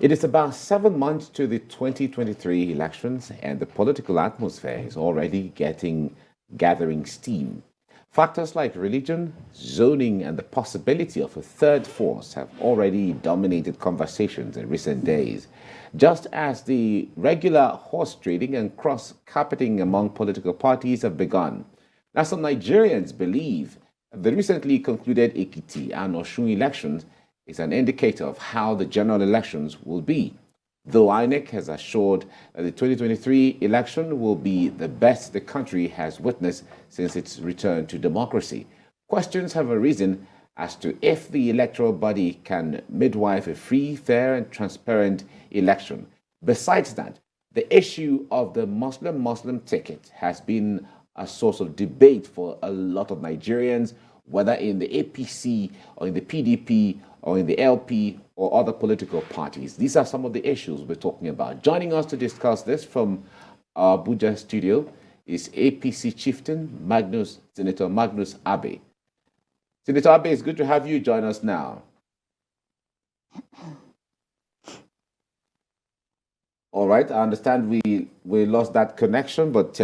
It is about 7 months to the 2023 elections, and the political atmosphere is already gathering steam. Factors like religion, zoning, and the possibility of a third force have already dominated conversations in recent days, just as the regular horse trading and cross carpeting among political parties have begun. Now, some Nigerians believe the recently concluded Ekiti and Osun elections is an indicator of how the general elections will be, though INEC has assured that the 2023 election will be the best the country has witnessed since its return to democracy. Questions have arisen as to if the electoral body can midwife a free, fair, and transparent election. Besides that, the issue of the Muslim ticket has been a source of debate for a lot of Nigerians, whether in the APC or in the PDP or in the LP or other political parties. These are some of the issues we're talking about. Joining us to discuss this from our Abuja studio is APC Chieftain Senator Magnus Abe. Senator Abe, it's good to have you join us now. All right, I understand we lost that connection, but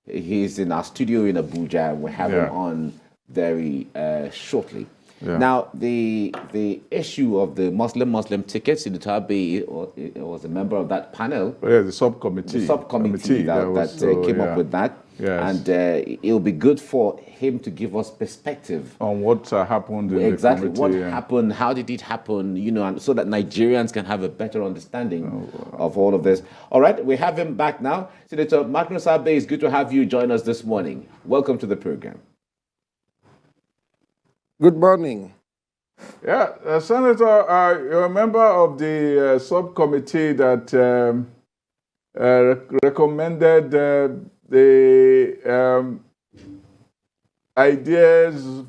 he's in our studio in Abuja. We'll have him on very shortly. Yeah. Now, the issue of the Muslim tickets, Senator Abe was a member of that panel. Yeah, the subcommittee. The subcommittee that came up with that. Yes. And it'll be good for him to give us perspective on what happened in exactly the committee. What happened, how did it happen, and so that Nigerians can have a better understanding of all of this. All right, we have him back now. Senator Magnus Abe, it's good to have you join us this morning. Welcome to the program. Good morning. Yeah, Senator, you're a member of the subcommittee that recommended the ideas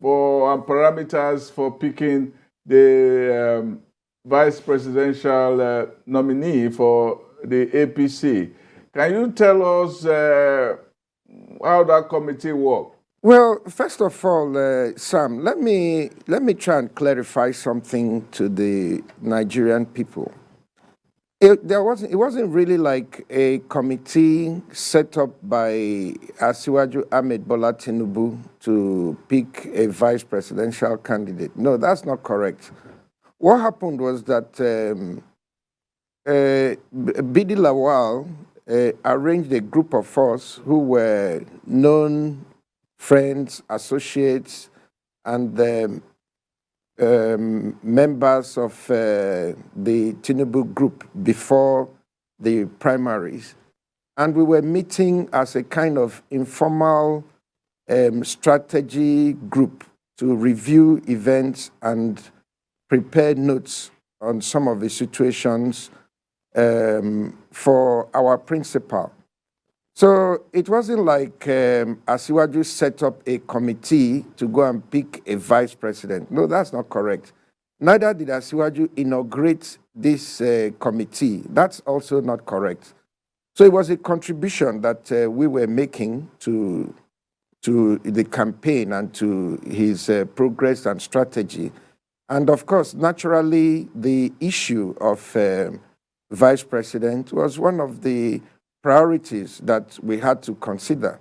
for and parameters for picking the vice presidential nominee for the APC. Can you tell us how that committee worked? Well, first of all, Sam, let me try and clarify something to the Nigerian people. It wasn't really like a committee set up by Asiwaju Ahmed Bola Tinubu to pick a vice presidential candidate. No, that's not correct. What happened was that Bidi Lawal arranged a group of us who were known friends, associates, and members of the Tinubu group before the primaries. And we were meeting as a kind of informal strategy group to review events and prepare notes on some of the situations for our principal. So it wasn't like Asiwaju set up a committee to go and pick a vice president. No, that's not correct. Neither did Asiwaju inaugurate this committee. That's also not correct. So it was a contribution that we were making to the campaign and to his progress and strategy. And of course, naturally, the issue of vice president was one of the priorities that we had to consider.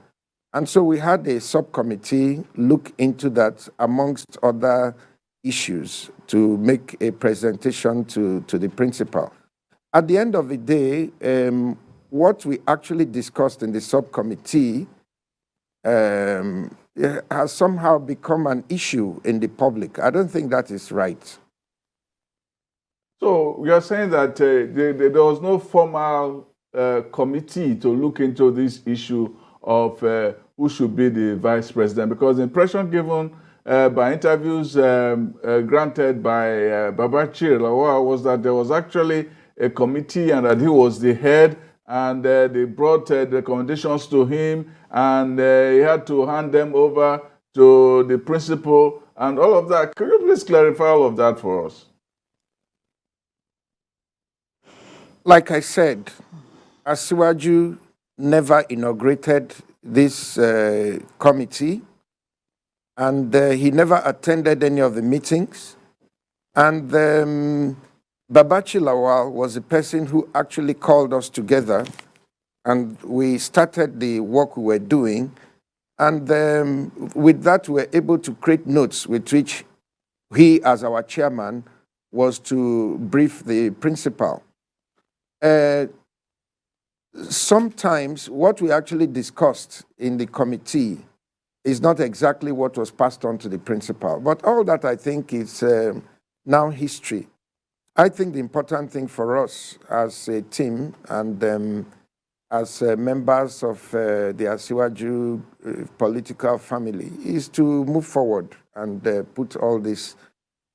And so we had a subcommittee look into that amongst other issues to make a presentation to the principal. At the end of the day, what we actually discussed in the subcommittee has somehow become an issue in the public. I don't think that is right. So you're saying that there was no formal committee to look into this issue of who should be the vice president, because the impression given by interviews granted by Babachir Lawal was that there was actually a committee and that he was the head, and they brought recommendations to him, and he had to hand them over to the principal and all of that. Could you please clarify all of that for us? Like I said, Asiwaju never inaugurated this committee, and he never attended any of the meetings. And Babachi Lawal was the person who actually called us together, and we started the work we were doing. And with that, we were able to create notes with which he, as our chairman, was to brief the principal. Sometimes what we actually discussed in the committee is not exactly what was passed on to the principal. But all that, I think, is now history. I think the important thing for us as a team and as members of the Asiwaju political family is to move forward and put all this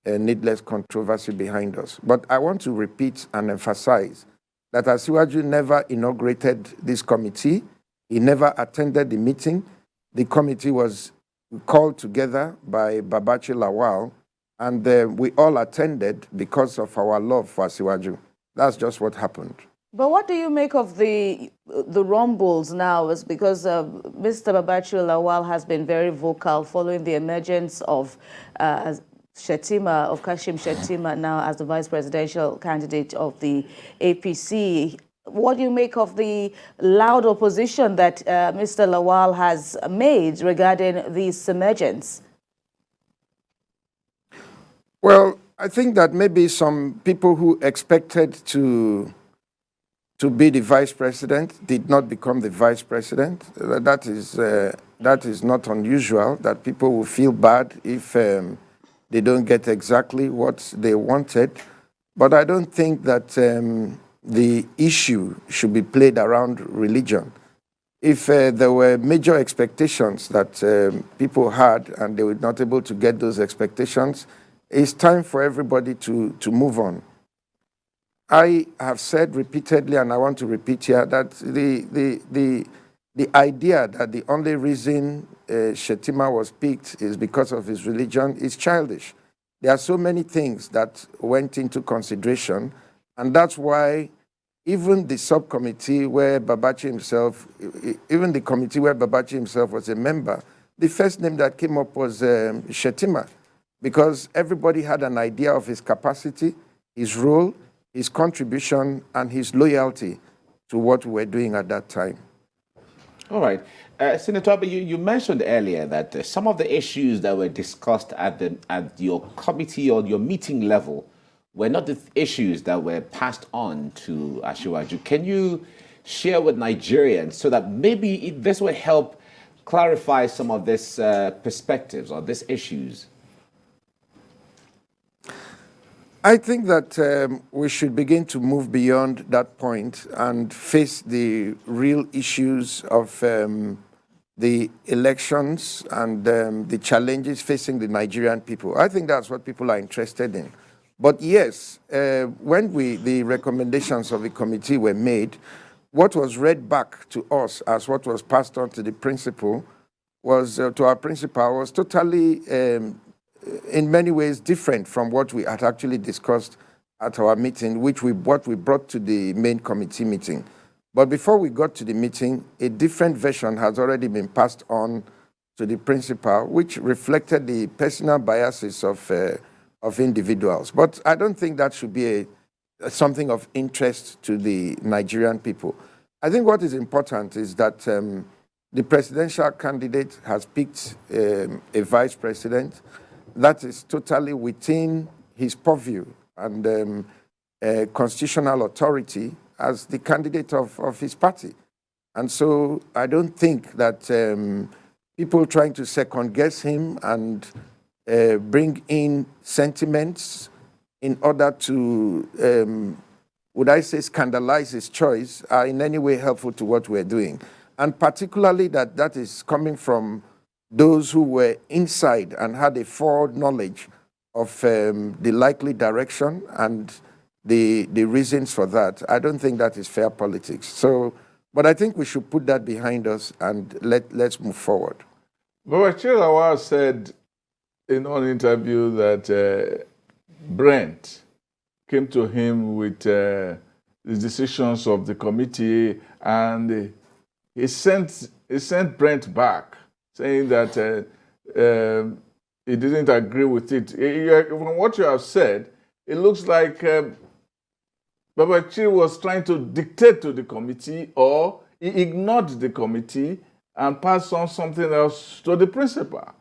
needless controversy behind us. But I want to repeat and emphasize that Asiwaju never inaugurated this committee. He never attended the meeting. The committee was called together by Babachi Lawal, and we all attended because of our love for Asiwaju. That's just what happened. But what do you make of the rumbles now? Is because Mr. Babachi Lawal has been very vocal following the emergence of Shettima, of Kashim Shettima, now as the vice presidential candidate of the APC. What do you make of the loud opposition that Mr. Lawal has made regarding this emergence? Well, I think that maybe some people who expected to be the vice president did not become the vice president. That is not unusual, that people will feel bad if they don't get exactly what they wanted. But I don't think that the issue should be played around religion. If there were major expectations that people had and they were not able to get those expectations, it's time for everybody to move on. I have said repeatedly, and I want to repeat here, that the idea that the only reason Shettima was picked is because of his religion is childish. There are so many things that went into consideration, and that's why even the subcommittee where Babachi himself, even the committee where Babachi himself was a member, the first name that came up was Shettima, because everybody had an idea of his capacity, his role, his contribution, and his loyalty to what we were doing at that time. All right. Senator Abe, you mentioned earlier that some of the issues that were discussed at your committee or your meeting level were not the issues that were passed on to Asiwaju. Can you share with Nigerians so that maybe this will help clarify some of these perspectives or these issues? I think that we should begin to move beyond that point and face the real issues of the elections and the challenges facing the Nigerian people. I think that's what people are interested in. But yes, when the recommendations of the committee were made, what was read back to us as what was passed on to the principal was, to our principal, was totally in many ways different from what we had actually discussed at our meeting, what we brought to the main committee meeting. But before we got to the meeting, a different version has already been passed on to the principal, which reflected the personal biases of individuals. But I don't think that should be something of interest to the Nigerian people. I think what is important is that the presidential candidate has picked a vice president that is totally within his purview and constitutional authority as the candidate of his party. And so I don't think that people trying to second guess him and bring in sentiments in order to, would I say, scandalize his choice are in any way helpful to what we're doing. And particularly that is coming from those who were inside and had a foreknowledge of the likely direction and the reasons for that. I don't think that is fair politics. So, but I think we should put that behind us and let's move forward. Babachi Lawal said in an interview that Brent came to him with the decisions of the committee, and he sent Brent back, saying that he didn't agree with it. From what you have said, it looks like Babachi was trying to dictate to the committee, or he ignored the committee and passed on something else to the principal.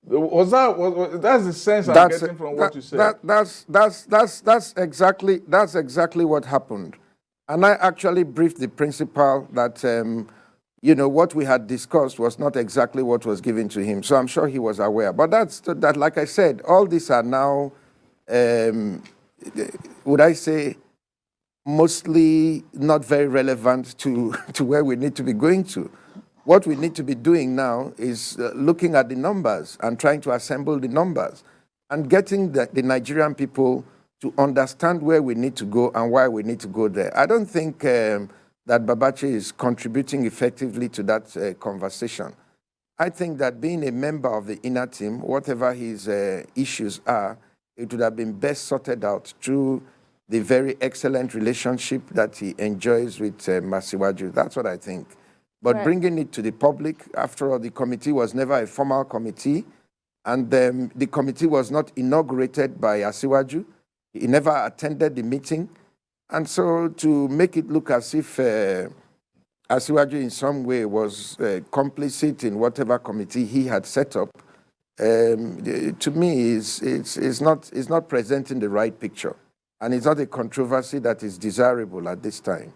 That's the sense I'm getting from what you said. That's exactly what happened. And I actually briefed the principal that what we had discussed was not exactly what was given to him. So I'm sure he was aware. But that, like I said, all these are now, would I say, mostly not very relevant to where we need to be going to. What we need to be doing now is looking at the numbers and trying to assemble the numbers and getting the Nigerian people to understand where we need to go and why we need to go there. I don't think that Babachi is contributing effectively to that conversation. I think that being a member of the inner team, whatever his issues are, it would have been best sorted out through the very excellent relationship that he enjoys with Masiwaju. That's what I think. But Right. bringing it to the public, after all, the committee was never a formal committee, and the committee was not inaugurated by Asiwaju. He never attended the meeting. And so to make it look as if Asiwaju in some way was complicit in whatever committee he had set up, to me, is not presenting the right picture. And it's not a controversy that is desirable at this time.